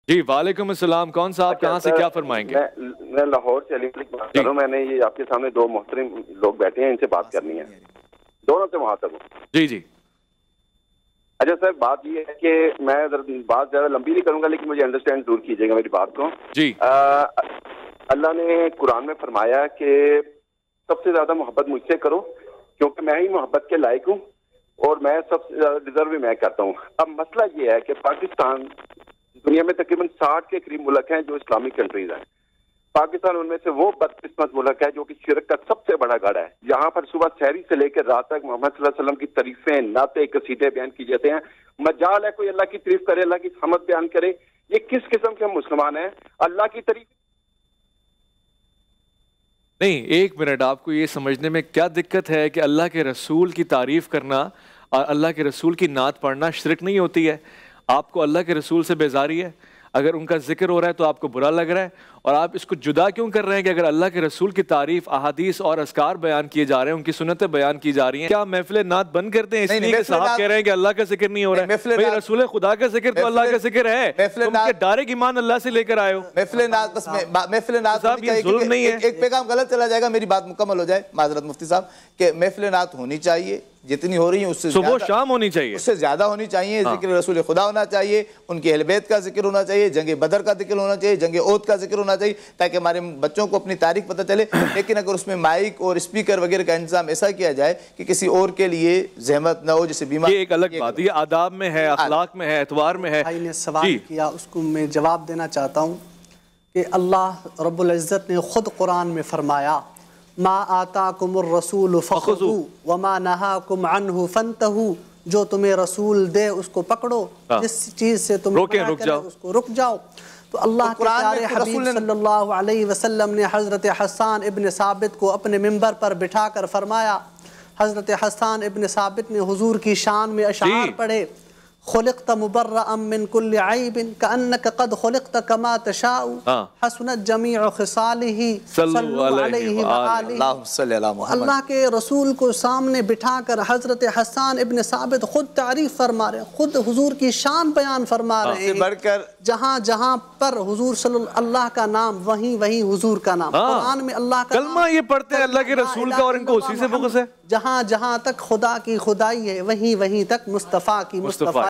جی وعلیکم السلام، کون صاحب کہاں سے کیا فرمائیں گے؟ میں لاہور سے علی ملک بات کر رہا ہوں. میں نے یہ آپ کے سامنے دو محترم لوگ بیٹھے ہیں، ان سے بات کرنی ہے، دونوں سے مخاطب ہوں. جی جی. اچھا سر، بات یہ ہے کہ میں بات زیادہ لمبی نہیں کروں گا، لیکن مجھے انڈرسٹینڈ ضرور کیجیے گا میری بات کو. جی. اللہ نے قرآن میں فرمایا کہ سب سے زیادہ محبت مجھ سے کرو کیونکہ میں ہی محبت کے لائق ہوں اور میں سب سے زیادہ ڈیزرو بھی میں کرتا ہوں. اب مسئلہ یہ ہے کہ پاکستان دنیا میں تقریباً 60 کے قریب ملک ہیں جو اسلامک کنٹریز ہیں. پاکستان ان میں سے وہ بدقسمت ملک ہے جو کہ شرک کا سب سے بڑا گڑھ ہے. یہاں پر صبح سحری سے لے کر رات تک محمد صلی اللہ علیہ وسلم کی تعریفیں، نعتیں، قصیدے بیان کی جاتے ہیں. مجال ہے کوئی اللہ کی تعریف کرے، اللہ کی حمد بیان کرے. یہ کس قسم کے ہم مسلمان ہیں؟ اللہ کی تعریف نہیں. ایک منٹ، آپ کو یہ سمجھنے میں کیا دقت ہے کہ اللہ کے رسول کی تعریف کرنا اور اللہ کے رسول کی نعت پڑھنا شرک نہیں ہوتی ہے؟ آپ کو اللہ کے رسول سے بیزاری ہے؟ اگر ان کا ذکر ہو رہا ہے تو آپ کو برا لگ رہا ہے؟ اور آپ اس کو جدا کیوں کر رہے ہیں کہ اگر اللہ کے رسول کی تعریف، احادیث اور اذکار بیان کیے جا رہے ہیں، ان کی سنتیں بیان کی جا رہی ہیں، کیا محفل نعت بند کرتے ہیں اس لیے کہ صاحب کہہ رہے ہیں کہ اللہ کا ذکر نہیں ہو رہا ہے؟ بھئی رسول خدا کا ذکر تو اللہ کا ذکر ہے، تم کہ ڈائریکٹ ایمان اللہ سے لے کر آئے ہو. محفل نعت صاحب یہ ظلم نہیں ہے. ایک پیغام غلط چلا جائے گا، میری بات مکمل ہو جائے. معذرت مفتی صاحب کہ محفل نعت ہونی چاہیے، جتنی ہو رہی ہیں اس سے صبح و شام ہونی چاہیے، اس سے زیادہ ہونی چاہیے. ذکر رسول خدا ہونا چاہیے، ان کے اہل بیت کا ذکر ہونا چاہیے، جنگ بدر کا ذکر ہونا چاہیے، جنگ احد کا ذکر ہونا چاہیے، تاکہ ہمارے بچوں کو اپنی تاریخ پتہ چلے. لیکن اگر اس میں مائک اور اسپیکر وغیرہ کا انتظام ایسا کیا جائے کہ کسی اور کے لیے زحمت نہ ہو، جیسے بیمار، یہ ایک الگ بات. یہ آداب میں ہے، اخلاق میں ہے، اعتبار میں ہے. بھائی نے سوال کیا، اس کو میں جواب دینا چاہتا ہوں کہ اللہ رب العزت نے خود قرآن میں فرمایا ما آتاکم الرسول فخذوا وما نہاکم عنہ فانتہوا. جو تمہیں رسول دے اس کو پکڑو، جس چیز سے تم منع کرے اس کو رک جاؤ. تو اللہ کے پیارے حبیب صلی اللہ علیہ وسلم نے حضرت حسان ابن ثابت کو اپنے منبر پر بٹھا کر فرمایا. حضرت حسان ابن ثابت نے حضور کی شان میں اشعار پڑھے. خلقت مبرئا من كل عیب كأنك قد خلقت كما تشاء حسنت جمیع خصاله صلوا علیہ وآلہ. اللہ کے رسول کو سامنے بٹھا کر حضرت حسان ابن ثابت خود تعریف فرما رہے ہیں، خود حضور کی شان بیان فرما رہے ہیں. جہاں جہاں پر حضور صلی اللہ کا نام، وہیں وہیں حضور کا نام. قرآن میں اللہ کا کلمہ یہ پڑھتے ہیں اللہ کے رسول کا، اور ان کو اسی سے بغض ہے. جہاں جہاں تک خدا کی خدائی ہے، وہیں وہیں تک مصطفیٰ کی مصطفیٰ